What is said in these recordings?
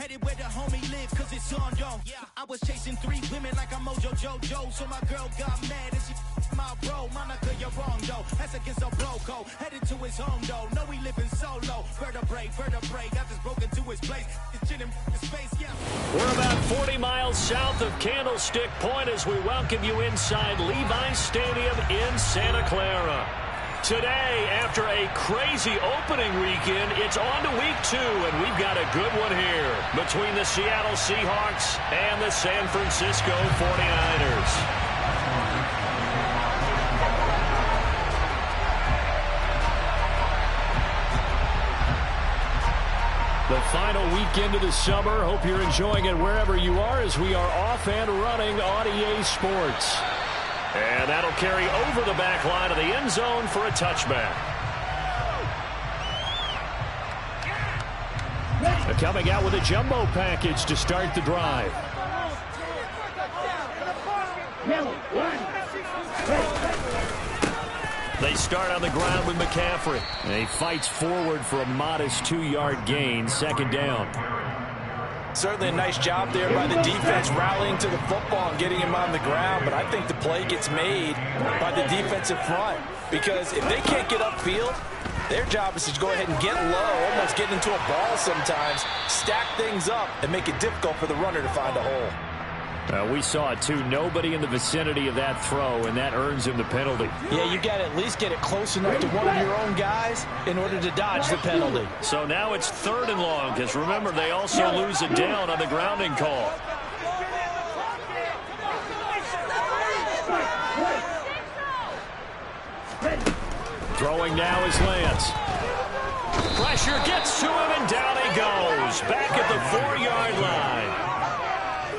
headed where the homie live, cause it's on, yo. I was chasing 3 women like I'm Mojo Jojo, so my girl got mad and she my bro. Monica, you're wrong, though. That's against a bloco. Headed to his home, though. No, he living solo. Vertebrae. I just broke into his place. It's in his space, yeah. We're about 40 miles south of Candlestick Point as we welcome you inside Levi's Stadium in Santa Clara. Today, after a crazy opening weekend, it's on to week 2, and we've got a good one here between the Seattle Seahawks and the San Francisco 49ers. The final weekend of the summer. Hope you're enjoying it wherever you are as we are off and running on EA Sports. And that'll carry over the back line of the end zone for a touchback. They're coming out with a jumbo package to start the drive. They start on the ground with McCaffrey. And he fights forward for a modest 2-yard gain, second down. Certainly a nice job there by the defense rallying to the football and getting him on the ground, but I think the play gets made by the defensive front because if they can't get upfield, their job is to go ahead and get low, almost get into a ball sometimes, stack things up, and make it difficult for the runner to find a hole. We saw it, too. Nobody in the vicinity of that throw, and that earns him the penalty. Yeah, you got to at least get it close enough to one of your own guys in order to dodge the penalty. So now it's 3rd and long, because remember, they also lose it down on the grounding call. Throwing now is Lance. Pressure gets to him, and down he goes. Back at the 4-yard line.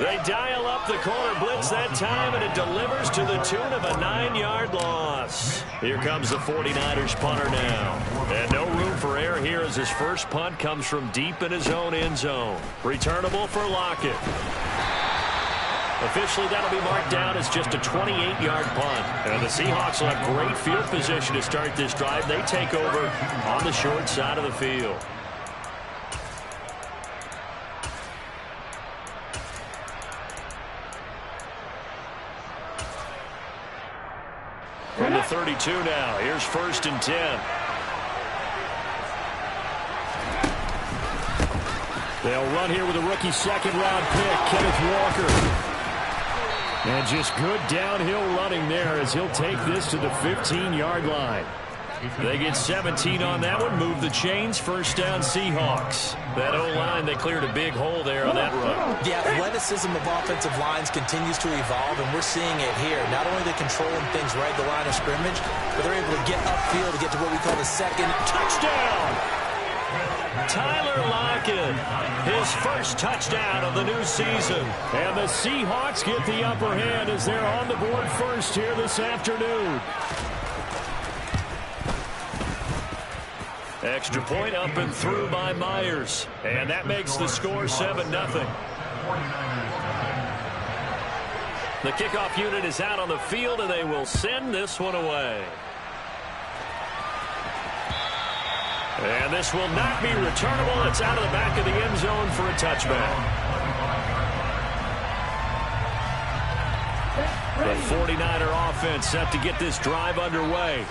They dial up the corner blitz that time, and it delivers to the tune of a 9-yard loss. Here comes the 49ers punter now. And no room for error here as his first punt comes from deep in his own end zone. Returnable for Lockett. Officially, that'll be marked down as just a 28-yard punt. And the Seahawks will have great field position to start this drive. They take over on the short side of the field. From the 32 now. Here's 1st and 10. They'll run here with a rookie 2nd-round pick, Kenneth Walker. And just good downhill running there as he'll take this to the 15-yard line. They get 17 on that one. Move the chains. First down, Seahawks. That O-line, they cleared a big hole there on that run. The athleticism of offensive lines continues to evolve, and we're seeing it here. Not only are they controlling things right at the line of scrimmage, but they're able to get upfield to get to what we call the second touchdown. Tyler Lockett, his first touchdown of the new season. And the Seahawks get the upper hand as they're on the board first here this afternoon. Extra point up and through by Myers. And that makes the score 7-0. The kickoff unit is out on the field, and they will send this one away. And this will not be returnable. It's out of the back of the end zone for a touchback. The 49er offense set to get this drive underway.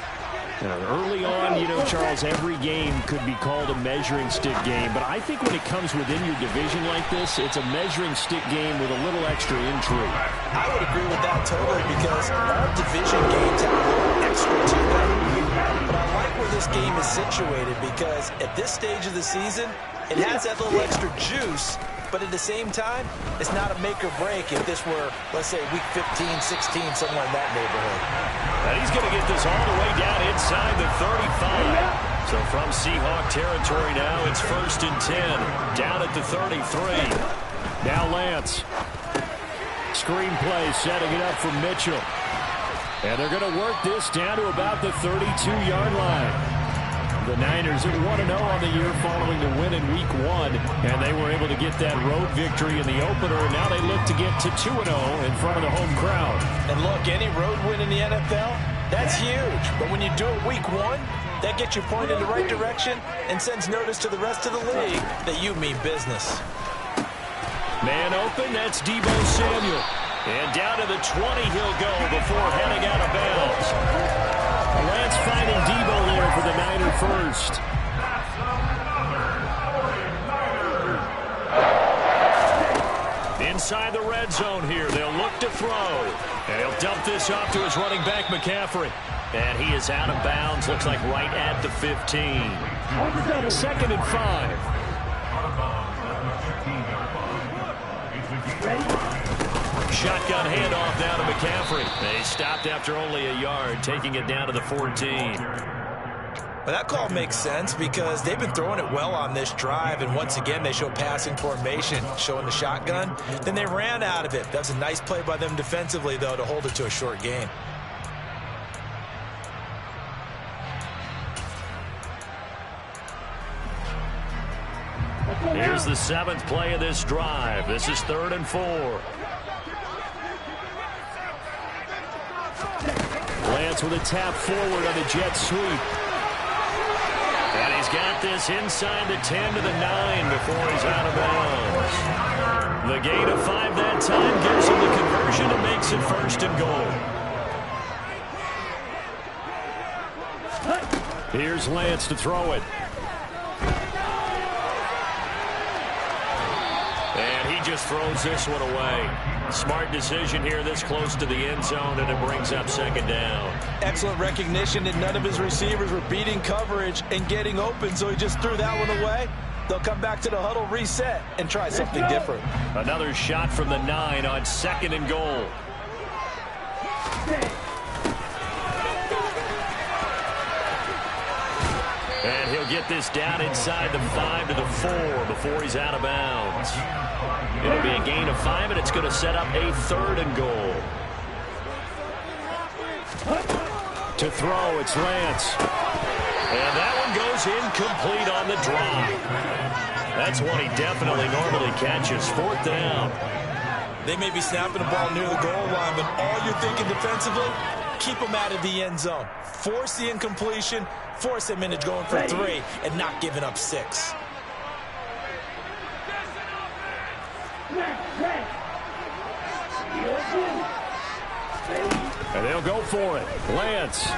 Early on, Charles, every game could be called a measuring stick game. But I think when it comes within your division like this, it's a measuring stick game with a little extra intrigue. I would agree with that totally because all division games have a little extra to them. But I like where this game is situated because at this stage of the season, it has that little extra juice. But at the same time, it's not a make or break if this were, let's say, week 15, 16, somewhere in that neighborhood. And he's going to get this all the way down inside the 35. So from Seahawk territory now, it's 1st and 10. Down at the 33. Now Lance. Screenplay setting it up for Mitchell. And they're going to work this down to about the 32-yard line. The Niners at 1-0 on the year following the win in Week 1, and they were able to get that road victory in the opener, and now they look to get to 2-0 in front of the home crowd. And look, any road win in the NFL, that's huge. But when you do it Week 1, that gets you pointed in the right direction and sends notice to the rest of the league that you mean business. Man open, that's Deebo Samuel. And down to the 20 he'll go before heading out of bounds. Lance finding Deebo there for the Niner first. Inside the red zone here, they'll look to throw. And he'll dump this off to his running back, McCaffrey. And he is out of bounds, looks like right at the 15. 2nd and 5. Shotgun handoff now to McCaffrey. They stopped after only a yard, taking it down to the 14. Well, that call makes sense because they've been throwing it well on this drive, and once again they show passing formation, showing the shotgun. Then they ran out of it. That's a nice play by them defensively, though, to hold it to a short gain. Here's the 7th play of this drive. This is 3rd and 4. Lance with a tap forward on the jet sweep. And he's got this inside the 10 to the 9 before he's out of bounds. The gain of 5 that time gives him the conversion and makes it 1st and goal. Here's Lance to throw it. And he just throws this one away. Smart decision here this close to the end zone, and it brings up 2nd down. Excellent recognition that none of his receivers were beating coverage and getting open, so he just threw that one away. They'll come back to the huddle, reset, and try something different. Another shot from the 9 on 2nd and goal. And he'll get this down inside the 5 to the 4 before he's out of bounds. It'll be a gain of 5, and it's going to set up a 3rd and goal. To throw, it's Lance. And that one goes incomplete on the drop. That's one he definitely normally catches. 4th down. They may be snapping the ball near the goal line, but all you're thinking defensively, keep them out of the end zone. Force the incompletion, force them into going for 3, and not giving up 6. And they'll go for it. Lance.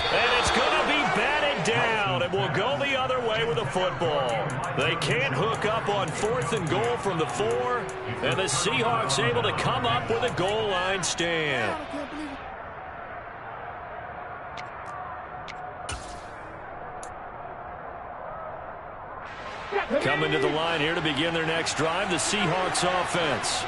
And it's going to be batted down, and will go the other way with the football. They can't hook up on 4th and goal from the 4, and the Seahawks able to come up with a goal line stand. Coming to the line here to begin their next drive, the Seahawks offense.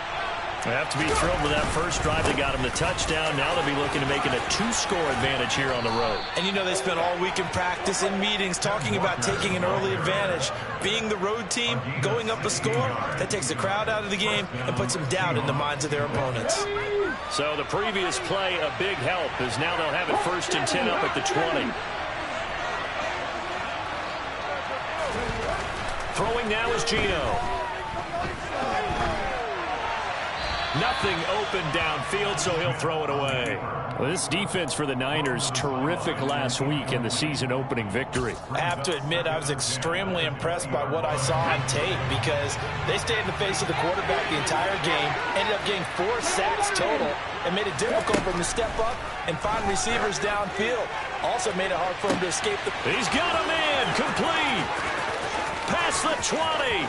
They have to be thrilled with that first drive. They got them the touchdown. Now they'll be looking to make it a 2-score advantage here on the road. And you know they spent all week in practice and meetings talking about taking an early advantage. Being the road team, going up a score, that takes the crowd out of the game and puts some doubt in the minds of their opponents. So the previous play, a big help, as now they'll have it 1st and 10 up at the 20. Throwing now is Gino. Nothing open downfield, so he'll throw it away. Well, this defense for the Niners, terrific last week in the season-opening victory. I have to admit, I was extremely impressed by what I saw on tape because they stayed in the face of the quarterback the entire game, ended up getting 4 sacks total, and made it difficult for him to step up and find receivers downfield. Also made it hard for him to escape the... He's got a man, complete. Past the 20.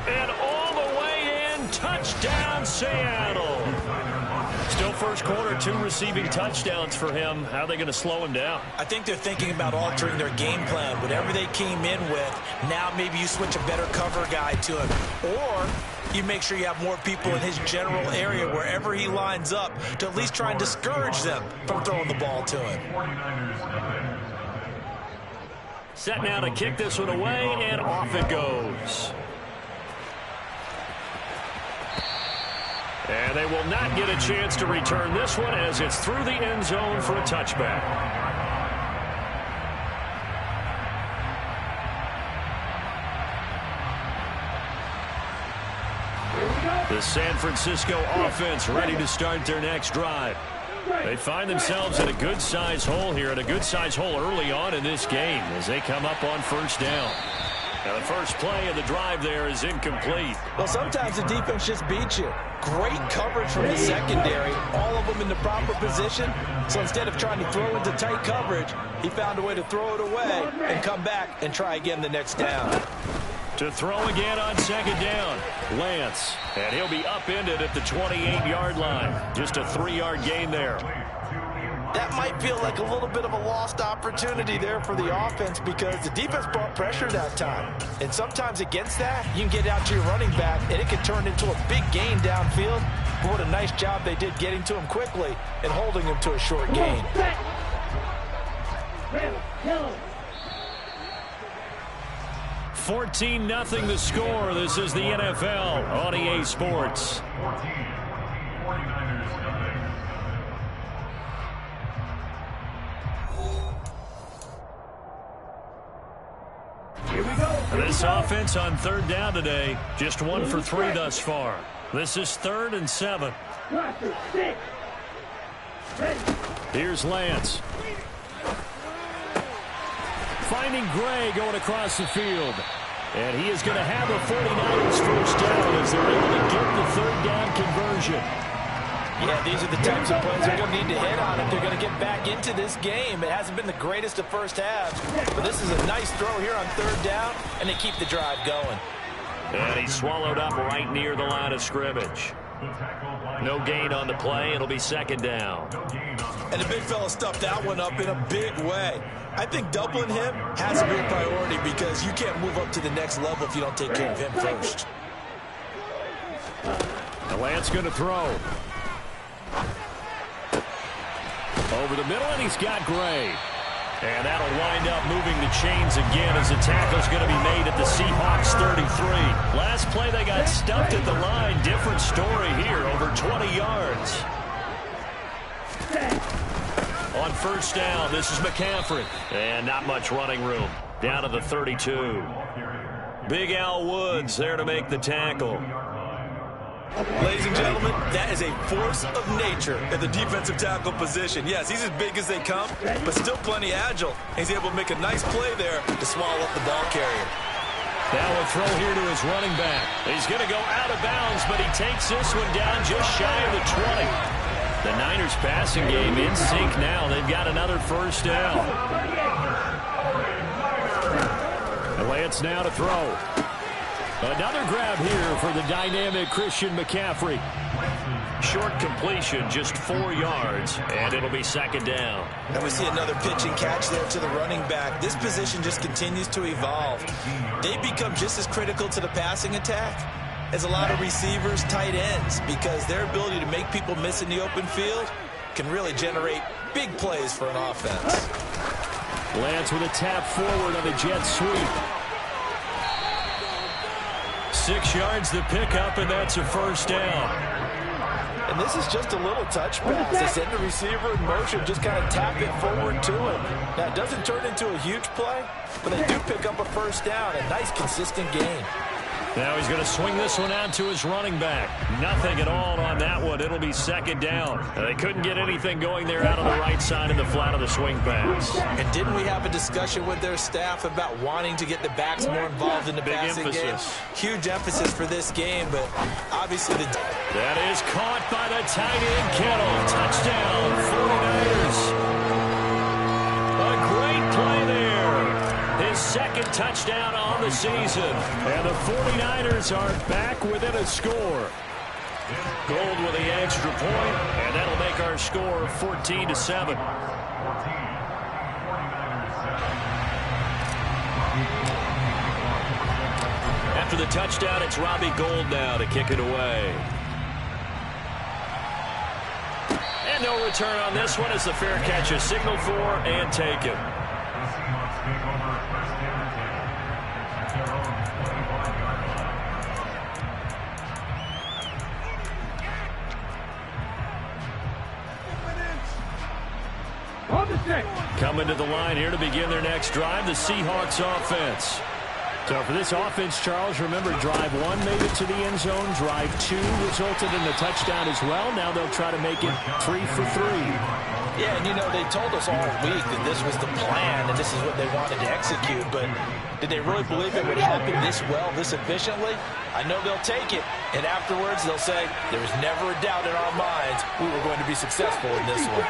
And all the way in, touchdown Seattle. Still first quarter, 2 receiving touchdowns for him. How are they going to slow him down? I think they're thinking about altering their game plan. Whatever they came in with, now maybe you switch a better cover guy to him. Or you make sure you have more people in his general area wherever he lines up to at least try and discourage them from throwing the ball to him. Set now to kick this one away, and off it goes. And they will not get a chance to return this one as it's through the end zone for a touchback. The San Francisco offense ready to start their next drive. They find themselves in a good-sized hole here, and a good-sized hole early on in this game as they come up on 1st down. Now the first play of the drive there is incomplete. Well, sometimes the defense just beats you. Great coverage from the secondary, all of them in the proper position. So instead of trying to throw into tight coverage, he found a way to throw it away and come back and try again the next down. To throw again on second down, Lance. And he'll be upended at the 28-yard line. Just a 3-yard gain there. That might feel like a little bit of a lost opportunity there for the offense because the defense brought pressure that time. And sometimes against that, you can get out to your running back, and it can turn into a big gain downfield. But what a nice job they did getting to him quickly and holding him to a short gain. 14-0 the score. This is the NFL on EA Sports. This offense on third down today, just 1 for 3 thus far. This is 3rd and 7. Here's Lance. Finding Gray going across the field. And he is going to have a 49ers first down as they're able to get the third down conversion. Yeah, these are the types of plays they're going to need to hit on if they're going to get back into this game. It hasn't been the greatest of first halves, but this is a nice throw here on third down, and they keep the drive going. And he's swallowed up right near the line of scrimmage. No gain on the play. It'll be second down. And the big fella stuffed that one up in a big way. I think doubling him has to be a priority because you can't move up to the next level if you don't take care of him first. The Lance going to throw. Over the middle, and he's got Gray. And that'll wind up moving the chains again as the tackle's going to be made at the Seahawks 33. Last play, they got stuffed at the line. Different story here, over 20 yards. On first down, this is McCaffrey. And not much running room. Down to the 32. Big Al Woods there to make the tackle. Ladies and gentlemen, that is a force of nature at the defensive tackle position. Yes, he's as big as they come, but still plenty agile. He's able to make a nice play there to swallow up the ball carrier. Now a throw here to his running back. He's going to go out of bounds, but he takes this one down just shy of the 20. The Niners passing game in sync now. They've got another first down. And Lance now to throw. Another grab here for the dynamic Christian McCaffrey. Short completion, just 4 yards, and it'll be second down. And we see another pitch and catch there to the running back. This position just continues to evolve. They become just as critical to the passing attack as a lot of receivers, tight ends, because their ability to make people miss in the open field can really generate big plays for an offense. Lance with a tap forward on the jet sweep. 6 yards the pickup, and that's a first down. And this is just a little touch pass. They send the receiver in motion, just kind of tap it forward to him. Now, it doesn't turn into a huge play, but they do pick up a first down. A nice, consistent gain. Now he's going to swing this one out to his running back. Nothing at all on that one. It'll be second down. They couldn't get anything going there out on the right side in the flat of the swing pass. And didn't we have a discussion with their staff about wanting to get the backs more involved in the passing game? Huge emphasis for this game, but obviously that is caught by the tight end Kittle. Touchdown, 49ers. A great play there. His second touchdown on the season. And the 49ers are back within a score. Gold with the extra point, and that'll make our score 14-7. After the touchdown, it's Robbie Gould now to kick it away. And no return on this one as the fair catch is signaled for and taken. Coming to the line here to begin their next drive, the Seahawks offense. So for this offense, Charles, remember, drive 1 made it to the end zone. Drive 2 resulted in the touchdown as well. Now they'll try to make it 3 for 3. Yeah, and you know, they told us all week that this was the plan and this is what they wanted to execute, but did they really believe it would happen this well, this efficiently? I know they'll take it, and afterwards they'll say, there was never a doubt in our minds we were going to be successful in this one.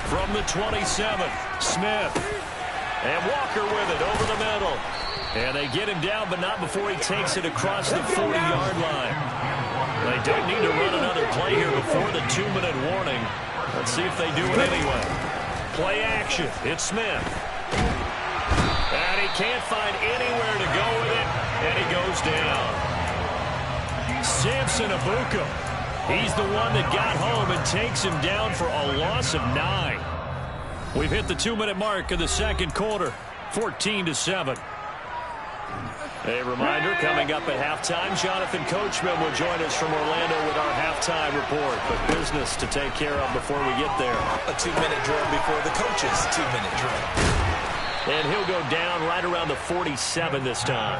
From the 27th, Smith. And Walker with it over the middle. And they get him down, but not before he takes it across the 40-yard line. They don't need to run another play here before the 2-minute warning. Let's see if they do it anyway. Play action. It's Smith. And he can't find anywhere to go with it, and he goes down. Samson Abuka. He's the one that got home and takes him down for a loss of 9. We've hit the 2-minute mark of the second quarter, 14-7. A reminder, coming up at halftime, Jonathan Coachman will join us from Orlando with our halftime report. But business to take care of before we get there. A 2-minute drill before the coach's 2-minute drill. And he'll go down right around the 47 this time.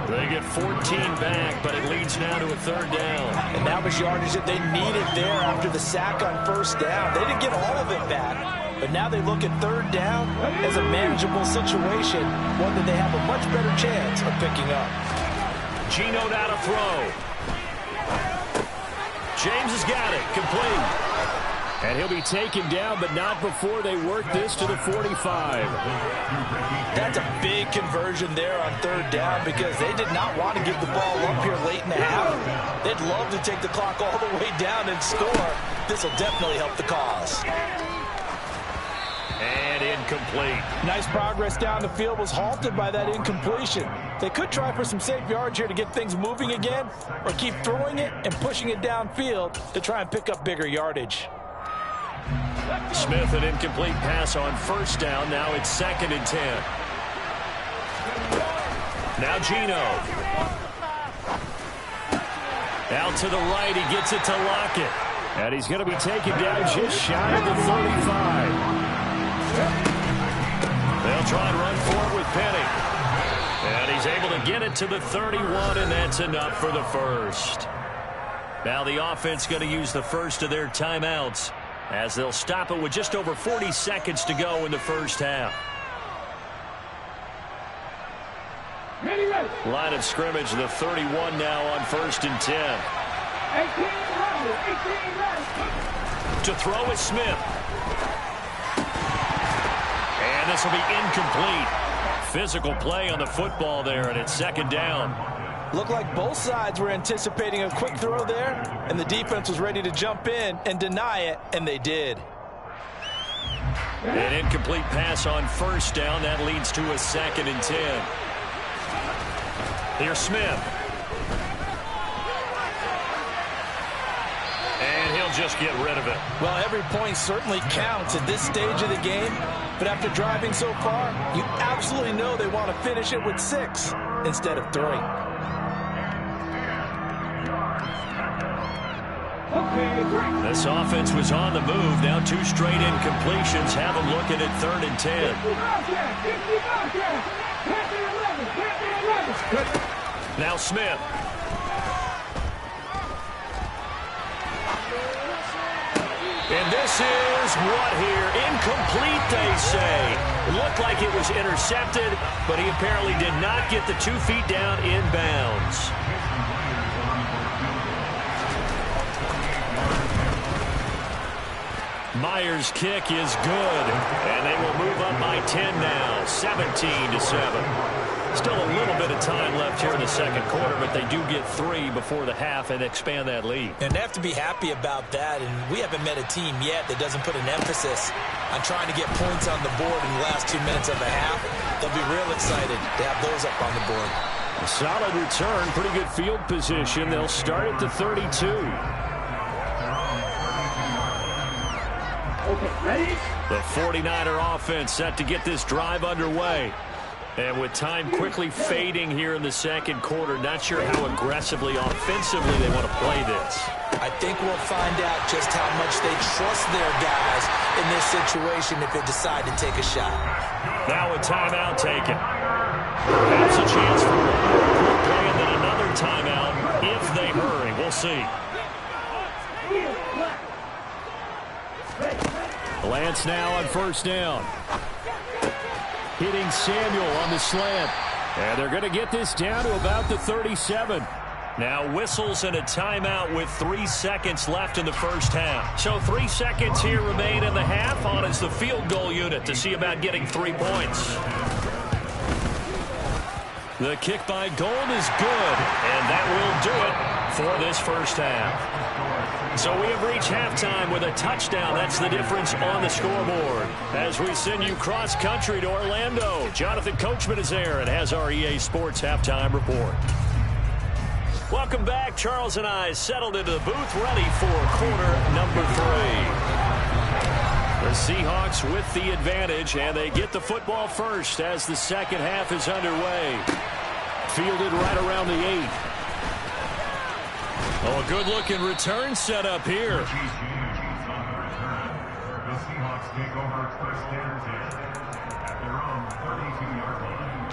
They get 14 back, but it leads now to a 3rd down. And that was yardage that they needed there after the sack on 1st down. They didn't get all of it back, but now they look at 3rd down as a manageable situation, one that they have a much better chance of picking up. Geno now to throw. James has got it, complete. And he'll be taken down, but not before they work this to the 45. That's a big conversion there on 3rd down because they did not want to give the ball up here late in the half. They'd love to take the clock all the way down and score. This will definitely help the cause. And incomplete. Nice progress down the field was halted by that incompletion. They could try for some safe yards here to get things moving again, or keep throwing it and pushing it downfield to try and pick up bigger yardage. Smith, an incomplete pass on 1st down. Now it's 2nd and 10. Now Geno. Out to the right. He gets it to Lockett. And he's going to be taken down just shy of the 35. They'll try and run for it with Penny. And he's able to get it to the 31, and that's enough for the first. Now the offense going to use the first of their timeouts, as they'll stop it with just over 40 seconds to go in the first half. Line of scrimmage, the 31 now on 1st and 10. To throw is Smith. And this will be incomplete. Physical play on the football there, and it's 2nd down. Looked like both sides were anticipating a quick throw there, and the defense was ready to jump in and deny it, and they did. An incomplete pass on 1st down. That leads to a 2nd and 10. Here's Smith. And he'll just get rid of it. Well, every point certainly counts at this stage of the game, but after driving so far, you absolutely know they want to finish it with 6 instead of 3. This offense was on the move. Now 2 straight incompletions. Have them looking at 3rd and 10. Now Smith. And this is what here? Incomplete, they say. It looked like it was intercepted, but he apparently did not get the 2 feet down in bounds. Myers' kick is good, and they will move up by 10 now, 17-7. Still a little bit of time left here in the second quarter, but they do get 3 before the half and expand that lead. And they have to be happy about that, and we haven't met a team yet that doesn't put an emphasis on trying to get points on the board in the last 2 minutes of the half. They'll be real excited to have those up on the board. A solid return, pretty good field position. They'll start at the 32. Okay, ready? The 49er offense set to get this drive underway. And with time quickly fading here in the second quarter, not sure how aggressively, offensively they want to play this. I think we'll find out just how much they trust their guys in this situation if they decide to take a shot. Now a timeout taken. Perhaps a chance for one more quick play and then another timeout if they hurry. We'll see. Lance now on first down. Hitting Samuel on the slant. And they're going to get this down to about the 37. Now whistles and a timeout with 3 seconds left in the first half. So 3 seconds here remain in the half. On is the field goal unit to see about getting 3 points. The kick by Gold is good, and that will do it for this first half. So we have reached halftime with a touchdown. That's the difference on the scoreboard. As we send you cross-country to Orlando, Jonathan Coachman is there and has our EA Sports halftime report. Welcome back. Charles and I settled into the booth ready for quarter number 3. The Seahawks with the advantage, and they get the football first as the second half is underway. Fielded right around the 8. Oh, a good-looking return set up here. The Seahawks take over first and 10 at their own 32-yard line.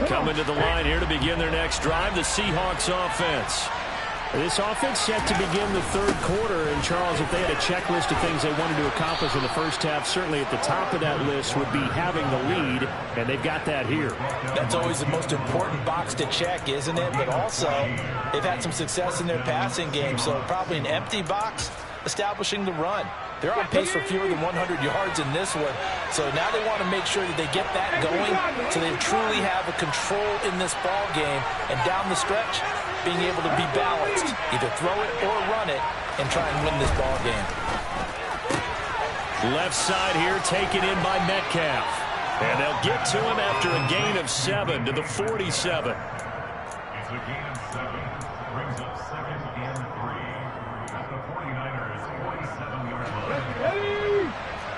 Coming to the line here to begin their next drive, the Seahawks offense. This offense set to begin the third quarter. And, Charles, if they had a checklist of things they wanted to accomplish in the first half, certainly at the top of that list would be having the lead, and they've got that here. That's always the most important box to check, isn't it? But also, they've had some success in their passing game, so probably an empty box establishing the run. They're on pace for fewer than 100 yards in this one. So now they want to make sure that they get that going so they truly have a control in this ball game. And down the stretch, being able to be balanced. Either throw it or run it and try and win this ball game. Left side here taken in by Metcalf. And they'll get to him after a gain of 7 to the 47. It's a gain of 7. Brings up 2nd and 3 at the 49ers 47-yard line.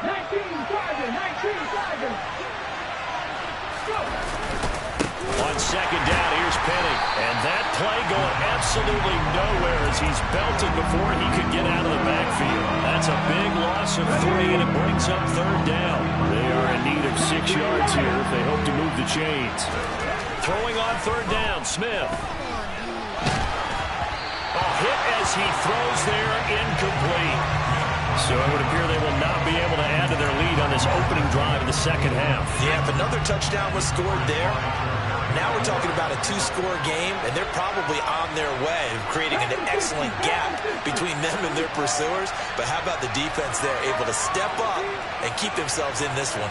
19-5. On second down, here's Penny. And that play going absolutely nowhere as he's belted before he could get out of the backfield. That's a big loss of 3, and it brings up third down. They are in need of 6 yards here if they hope to move the chains. Throwing on third down, Smith. A hit as he throws there, incomplete. So it would appear they will not be able to add to their lead on this opening drive of the second half. Yeah, if another touchdown was scored there, now we're talking about a 2-score game, and they're probably on their way of creating an excellent gap between them and their pursuers. But how about the defense there, able to step up and keep themselves in this one?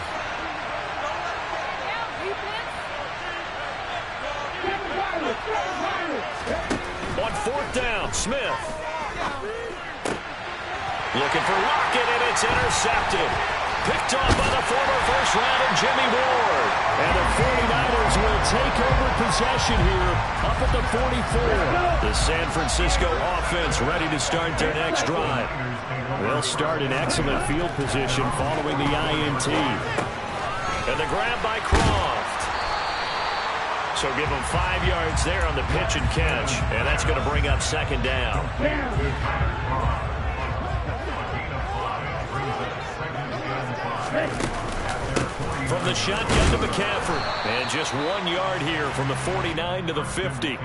On fourth down, Smith. Looking for Lockett, and it's intercepted. Picked off by the former first-rounder Jimmy Ward. And the 49ers will take over possession here up at the 44. The San Francisco offense ready to start their next drive. They'll start in excellent field position following the INT. And the grab by Croft. So give them 5 yards there on the pitch and catch. And that's going to bring up second down. From the shotgun to McCaffrey. And just 1 yard here from the 49 to the 50.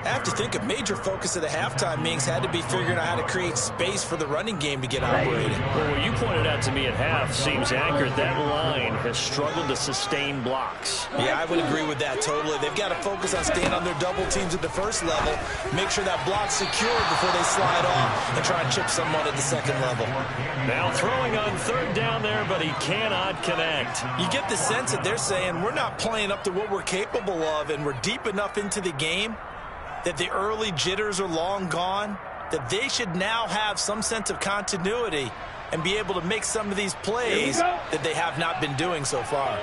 I have to think a major focus of the halftime meetings had to be figuring out how to create space for the running game to get operated. Well, what you pointed out to me at half seems accurate. That line has struggled to sustain blocks. Yeah, I would agree with that totally. They've got to focus on staying on their double teams at the first level, make sure that block's secured before they slide off and try and chip someone at the second level. Now throwing on third down there, but he cannot connect. You get the sense that they're saying we're not playing up to what we're capable of, and we're deep enough into the game that the early jitters are long gone, that they should now have some sense of continuity and be able to make some of these plays that they have not been doing so far.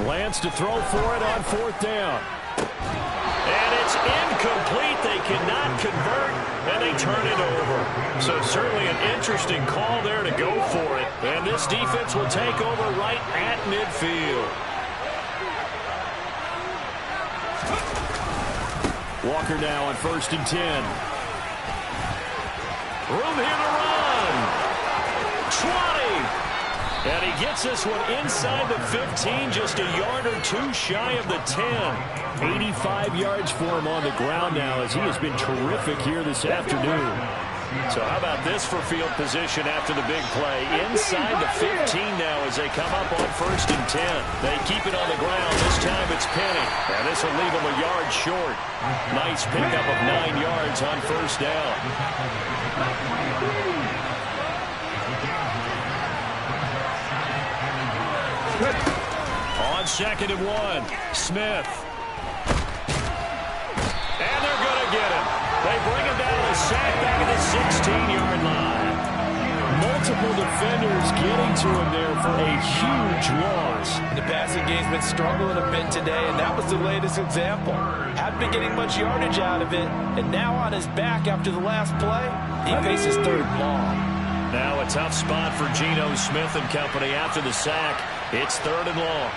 Lance to throw for it on fourth down. And it's incomplete. They cannot convert, and they turn it over. So certainly an interesting call there to go for it. And this defense will take over right at midfield. Walker now on 1st and 10. Room here to run. 20. And he gets this one inside the 15, just a yard or two shy of the 10. 85 yards for him on the ground now as he has been terrific here this afternoon. So how about this for field position after the big play? Inside the 15 now as they come up on 1st and 10. They keep it on the ground. This time it's Penny. And this will leave him a yard short. Nice pickup of 9 yards on 1st down. On 2nd and 1, Smith. And they're going to get him. They bring him down a sack back at the 16-yard line. Multiple defenders getting to him there for a huge loss. The passing game's been struggling a bit today, and that was the latest example. Hadn't been getting much yardage out of it, and now on his back after the last play, he faces 3rd and long. Now a tough spot for Geno Smith and company after the sack. It's 3rd and long.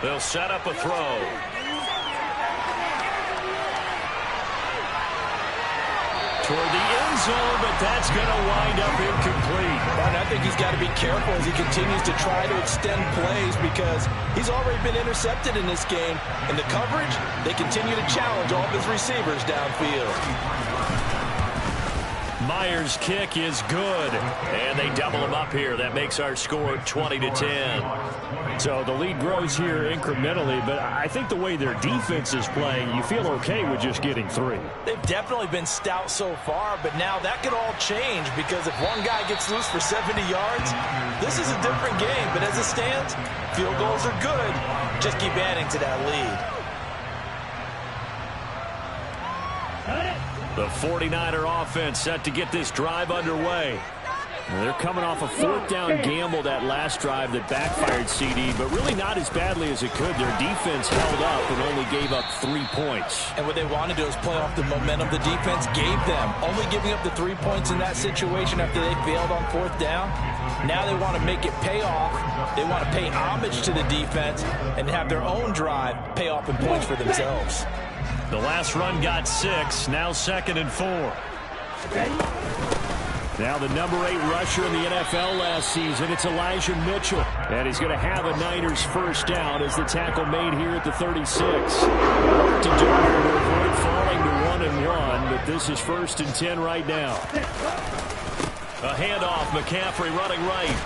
They'll set up a throw. Toward the end zone, but that's going to wind up incomplete. And I think he's got to be careful as he continues to try to extend plays because he's already been intercepted in this game. And the coverage, they continue to challenge all of his receivers downfield. Myers' kick is good, and they double him up here. That makes our score 20-10. So the lead grows here incrementally, but I think the way their defense is playing, you feel okay with just getting 3. They've definitely been stout so far, but now that could all change because if one guy gets loose for 70 yards, this is a different game. But as it stands, field goals are good. Just keep adding to that lead. The 49er offense set to get this drive underway. They're coming off a 4th down gamble that last drive that backfired CD, but really not as badly as it could. Their defense held up and only gave up 3 points. And what they want to do is play off the momentum the defense gave them. Only giving up the 3 points in that situation after they failed on 4th down. Now they want to make it pay off. They want to pay homage to the defense and have their own drive pay off in points for themselves. The last run got 6, now 2nd and 4. Now the number 8 rusher in the NFL last season, it's Elijah Mitchell. And he's going to have a Niners 1st down as the tackle made here at the 36. Work to do here to avoid falling to 1-1, but this is 1st and 10 right now. A handoff, McCaffrey running right.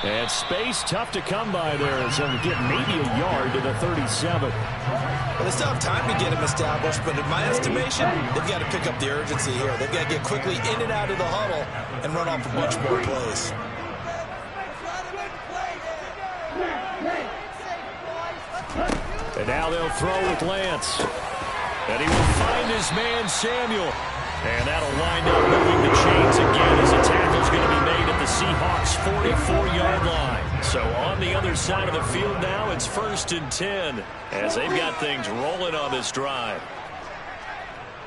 And space tough to come by there as they'll get maybe a yard to the 37. Well, they still have time to get him established, but in my estimation, they've got to pick up the urgency here. They've got to get quickly in and out of the huddle and run off a bunch more plays. And now they'll throw with Lance. And he will find his man, Samuel. And that'll wind up moving the chains again as a tackle's going to be made at the Seahawks' 44-yard line. So on the other side of the field now, it's 1st and 10 as they've got things rolling on this drive.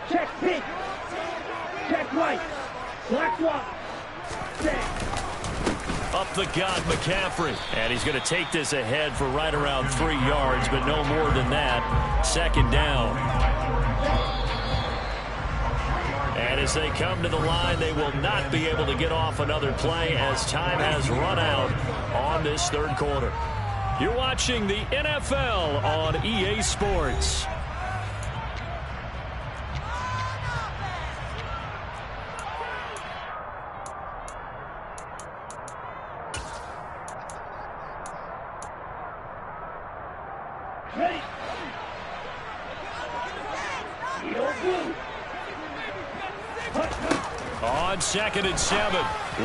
Check pink. Check white. Black one. Up the gut, McCaffrey. And he's going to take this ahead for right around 3 yards, but no more than that. 2nd down. And as they come to the line, they will not be able to get off another play as time has run out on this 3rd quarter. You're watching the NFL on EA Sports. Ready. On 2nd and 7,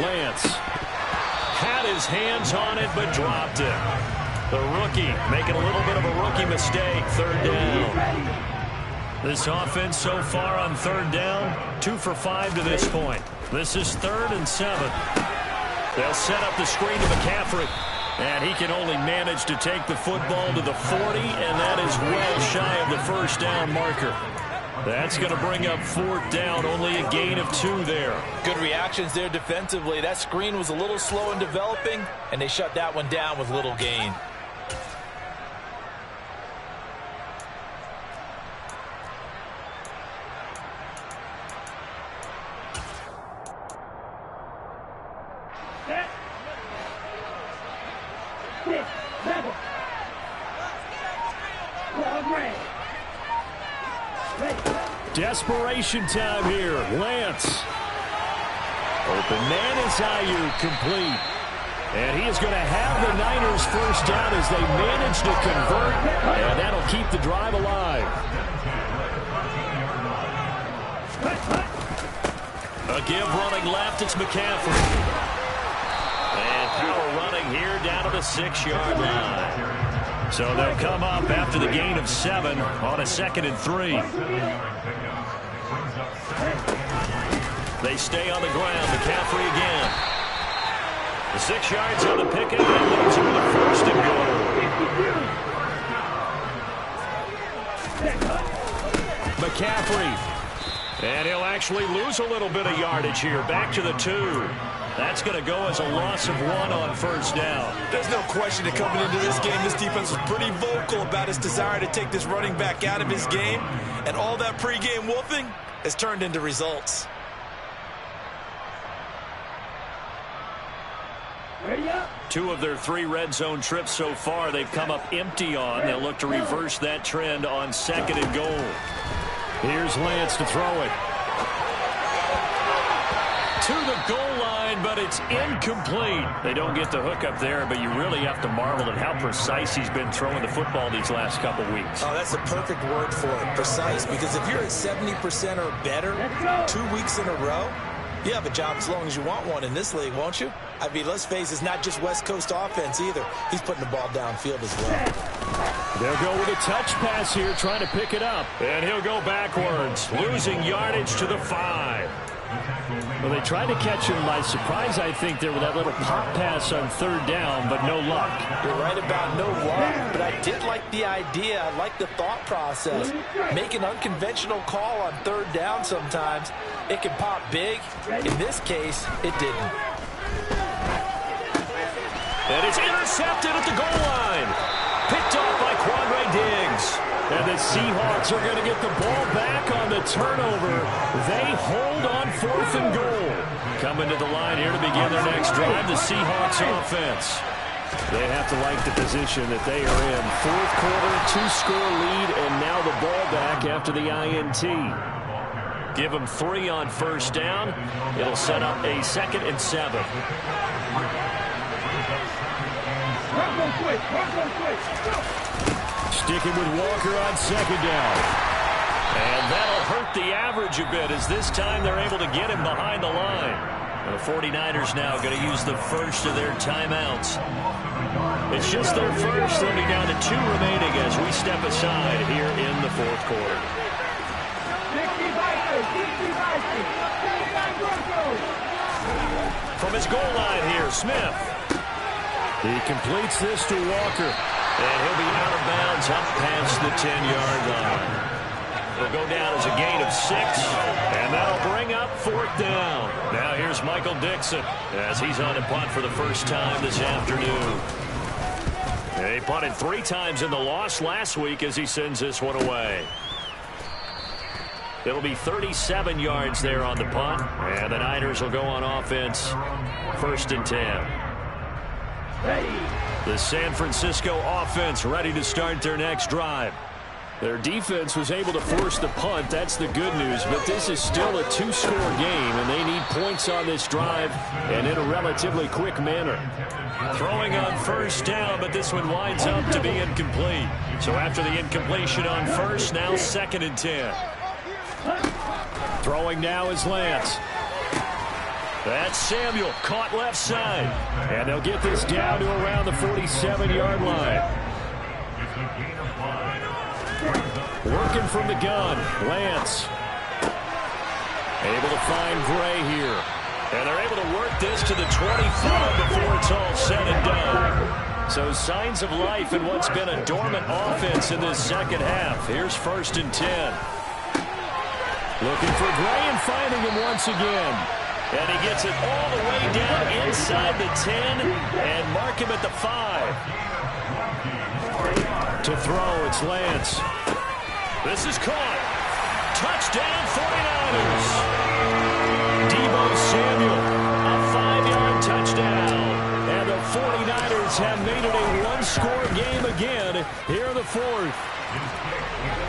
Lance had his hands on it but dropped it. The rookie making a little bit of a rookie mistake. 3rd down. This offense so far on 3rd down, 2 for 5 to this point. This is 3rd and 7. They'll set up the screen to McCaffrey. And he can only manage to take the football to the 40, and that is well shy of the 1st down marker. That's going to bring up 4th down, only a gain of 2 there. Good reactions there defensively. That screen was a little slow in developing, and they shut that one down with little gain. 6, 7. Long range. Ready. Desperation time here. Lance. Open man is Ayuk, complete. And he is going to have the Niners first down as they manage to convert. And that'll keep the drive alive. A give running left, it's McCaffrey. And power running here down to the 6-yard line. So they'll come up after the gain of 7 on a 2nd and 3. They stay on the ground. McCaffrey again. The 6 yards on the pickup and leaves him with a 1st and goal. McCaffrey. And he'll actually lose a little bit of yardage here. Back to the 2. That's going to go as a loss of 1 on 1st down. There's no question that coming into this game, this defense was pretty vocal about its desire to take this running back out of his game. And all that pregame wolfing has turned into results. Ready up. 2 of their 3 red zone trips so far they've come up empty on. They'll look to reverse that trend on 2nd and goal. Here's Lance to throw it. To the goal line, but it's incomplete. They don't get the hook up there, but you really have to marvel at how precise he's been throwing the football these last couple weeks. Oh, that's a perfect word for it, precise, because if you're at 70% or better 2 weeks in a row, you have a job as long as you want one in this league, won't you? I mean, let's face it, it's not just West Coast offense either. He's putting the ball downfield as well. They'll go with a touch pass here, trying to pick it up. And he'll go backwards, losing yardage to the 5. Well, they tried to catch him by surprise, I think, there with that little pop pass on 3rd down, but no luck. You're right about no luck, but I did like the idea. I like the thought process. Make an unconventional call on 3rd down sometimes. It can pop big. In this case, it didn't. And it's intercepted at the goal line. Picked off by Quandre Diggs. And the Seahawks are going to get the ball back on the turnover. They hold on 4th and goal. Coming to the line here to begin their next drive, the Seahawks offense. They have to like the position that they are in. 4th quarter, 2-score lead, and now the ball back after the INT. Give them 3 on 1st down. It'll set up a 2nd and 7. Sticking with Walker on 2nd down. And that'll hurt the average a bit as this time they're able to get him behind the line. The 49ers now going to use the first of their timeouts. It's just their first, they'll be down to 2 remaining as we step aside here in the 4th quarter. From his goal line here, Smith. He completes this to Walker. And he'll be out of bounds up past the 10-yard line. It'll go down as a gain of 6. And that'll bring up 4th down. Now here's Michael Dixon as he's on the punt for the first time this afternoon. He punted 3 times in the loss last week as he sends this one away. It'll be 37 yards there on the punt. And the Niners will go on offense. 1st and 10. The San Francisco offense ready to start their next drive. Their defense was able to force the punt. That's the good news. But this is still a 2-score game, and they need points on this drive and in a relatively quick manner. Throwing on 1st down, but this one winds up to be incomplete. So after the incompletion on 1st, now 2nd and 10. Throwing now is Lance. That's Samuel, caught left side. And they'll get this down to around the 47-yard line. Working from the gun, Lance. Able to find Gray here. And they're able to work this to the 25 before it's all said and done. So signs of life in what's been a dormant offense in this second half. Here's 1st and 10. Looking for Gray and finding him once again. And he gets it all the way down inside the 10 and mark him at the 5. To throw, it's Lance. This is caught. Touchdown 49ers. Deebo Samuel, a 5-yard touchdown. And the 49ers Steelers have made it a one-score game again here in the fourth.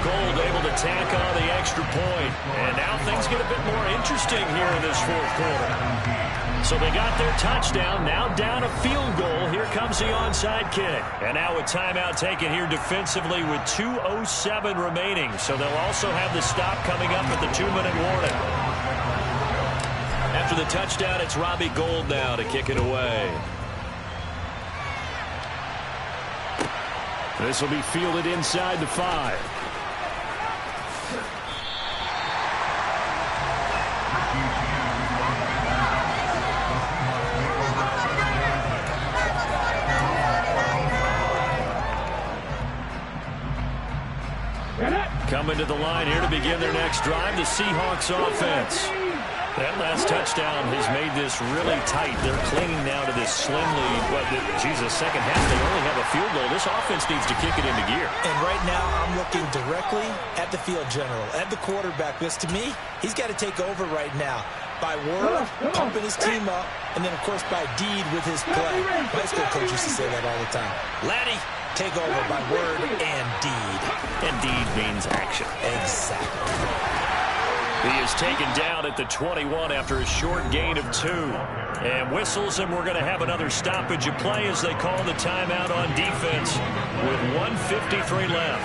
Gold able to tack on the extra point. And now things get a bit more interesting here in this fourth quarter. So they got their touchdown, now down a field goal. Here comes the onside kick. And now a timeout taken here defensively with 2:07 remaining. So they'll also have the stop coming up at the 2-minute warning. After the touchdown, it's Robbie Gould now to kick it away. This will be fielded inside the 5. Coming to the line here to begin their next drive, the Seahawks offense. That last touchdown has made this really tight. They're clinging now to this slim lead. Second half, they only have a field goal. This offense needs to kick it into gear. And right now, I'm looking directly at the field general, at the quarterback. Because to me, he's got to take over right now. By word, pumping his team up, and then, of course, by deed with his play. High school coach used to say that all the time. Laddie, take over by word and deed. And deed means action. Exactly. He is taken down at the 21 after a short gain of 2. And whistles, and we're going to have another stoppage of play as they call the timeout on defense with 1:53 left.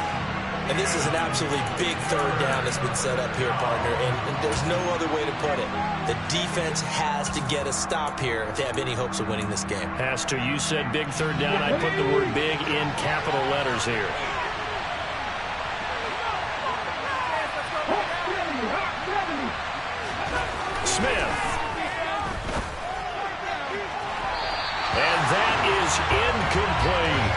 And this is an absolutely big third down that's been set up here, partner, and there's no other way to put it. The defense has to get a stop here if they have any hopes of winning this game. Has to. You said big third down. I put the word big in capital letters here. Smith. And that is incomplete.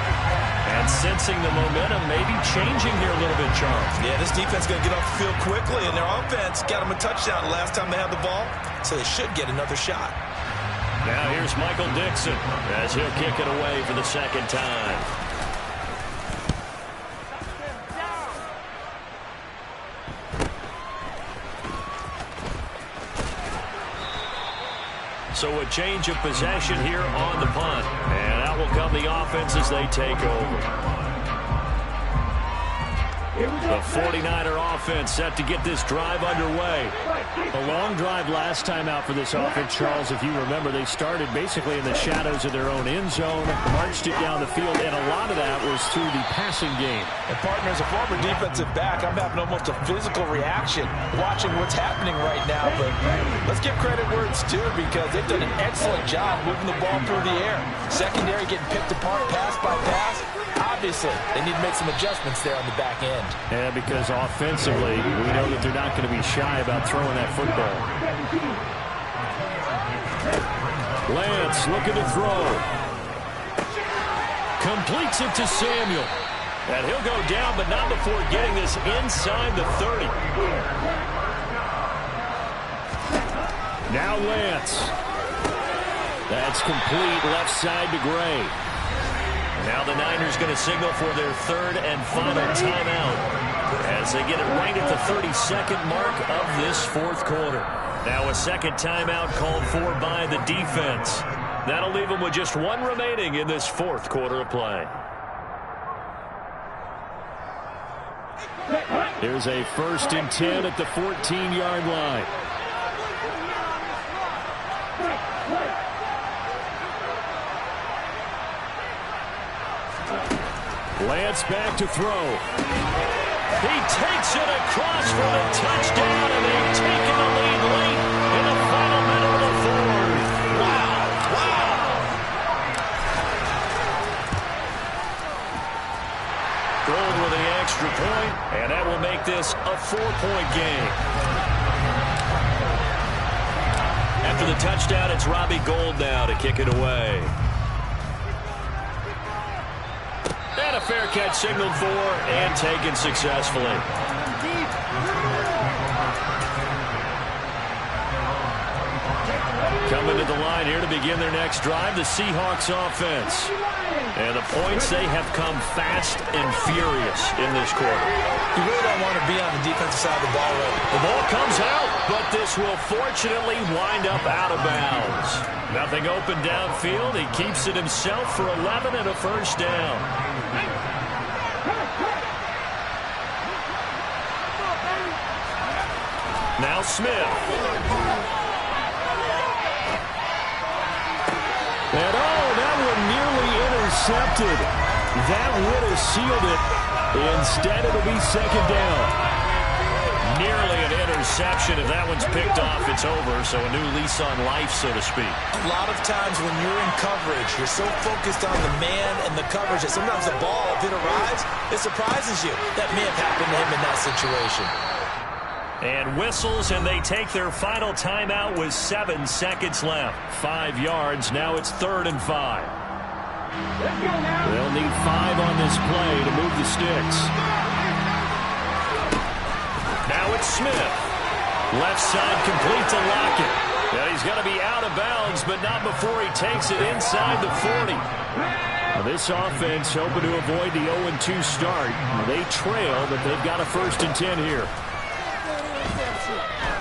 And sensing the momentum maybe changing here a little bit, Charles. Yeah, this defense is going to get off the field quickly, and their offense got them a touchdown the last time they had the ball, so they should get another shot. Now here's Michael Dixon as he'll kick it away for the second time. So a change of possession here on the punt. And out will come the offense as they take over. The 49er offense set to get this drive underway. A long drive last time out for this offense, Charles. If you remember, they started basically in the shadows of their own end zone, marched it down the field, and a lot of that was through the passing game. And, partner, as a former defensive back, I'm having almost a physical reaction watching what's happening right now. But let's give credit where it's due, because they've done an excellent job moving the ball through the air. Secondary getting picked apart pass by pass. Obviously, they need to make some adjustments there on the back end. Yeah, because offensively, we know that they're not going to be shy about throwing that football. Lance looking to throw. Completes it to Samuel. And he'll go down, but not before getting this inside the 30. Now Lance. That's complete left side to Gray. Now the Niners going to signal for their third and final timeout as they get it right at the 32nd mark of this fourth quarter. Now a second timeout called for by the defense. That'll leave them with just one remaining in this fourth quarter of play. Here's a 1st and 10 at the 14-yard line. Lance back to throw. He takes it across for the touchdown, and they've taken the lead late in the final minute of the fourth. Wow. Gold with the extra point, and that will make this a 4-point game. After the touchdown, it's Robbie Gould now to kick it away. And a fair catch signaled for and taken successfully. Coming to the line here to begin their next drive, the Seahawks offense. And the points, they have come fast and furious in this quarter. You really don't want to be on the defensive side of the ball right. The ball comes out, but this will fortunately wind up out of bounds. Nothing open downfield. He keeps it himself for 11 and a first down. Now Smith. And that one nearly intercepted. That would have sealed it. Instead, it'll be second down. Nearly an interception. If that one's picked off, it's over. So a new lease on life, so to speak. A lot of times when you're in coverage, you're so focused on the man and the coverage that sometimes the ball, if it arrives, it surprises you. That may have happened to him in that situation. And whistles, and they take their final timeout with 7 seconds left. 5 yards. Now it's 3rd and 5. They'll need 5 on this play to move the sticks. Now it's Smith. Left side complete to Lockett. Now he's going to be out of bounds, but not before he takes it inside the 40. Now this offense hoping to avoid the 0-2 start. They trail, but they've got a 1st and 10 here.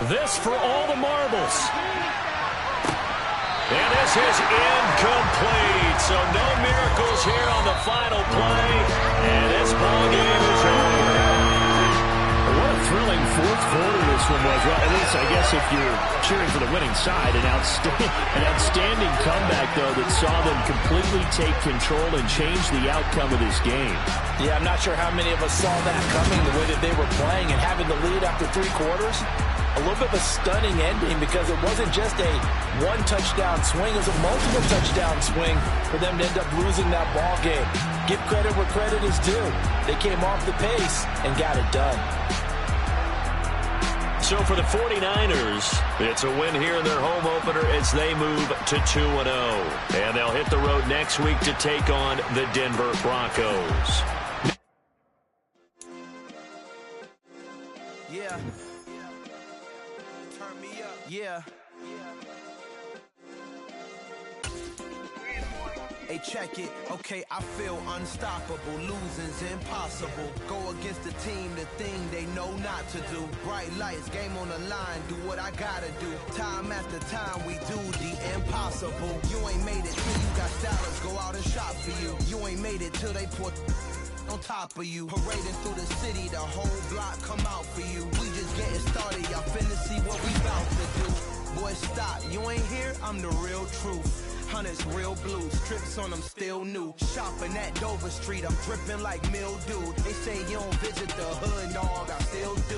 This for all the marbles. And this is incomplete. So no miracles here on the final play. And this ball game is over. What a thrilling 4th quarter this one was. Well, at least I guess if you're cheering for the winning side, an outstanding comeback, though, that saw them completely take control and change the outcome of this game. Yeah, I'm not sure how many of us saw that coming, the way that they were playing and having the lead after 3 quarters. A little bit of a stunning ending because it wasn't just a 1-touchdown swing. It was a multiple touchdown swing for them to end up losing that ball game. Give credit where credit is due. They came off the pace and got it done. So for the 49ers, it's a win here in their home opener as they move to 2-0. And they'll hit the road next week to take on the Denver Broncos. Yeah. Turn me up. Yeah. Hey, check it. Okay, I feel unstoppable. Losing's impossible. Go against the team, the thing they know not to do. Bright lights, game on the line. Do what I gotta do. Time after time, we do the impossible. You ain't made it till you got salads. Go out and shop for you. You ain't made it till they put on top of you. Parading through the city, the whole block come out for you. We just getting started. Y'all finna see what we about to do. Boy, stop. You ain't here? I'm the real truth. Hunters, real blue, strips on them still new. Shopping at Dover Street, I'm dripping like mildew. They say you don't visit the hood, dog, I still do.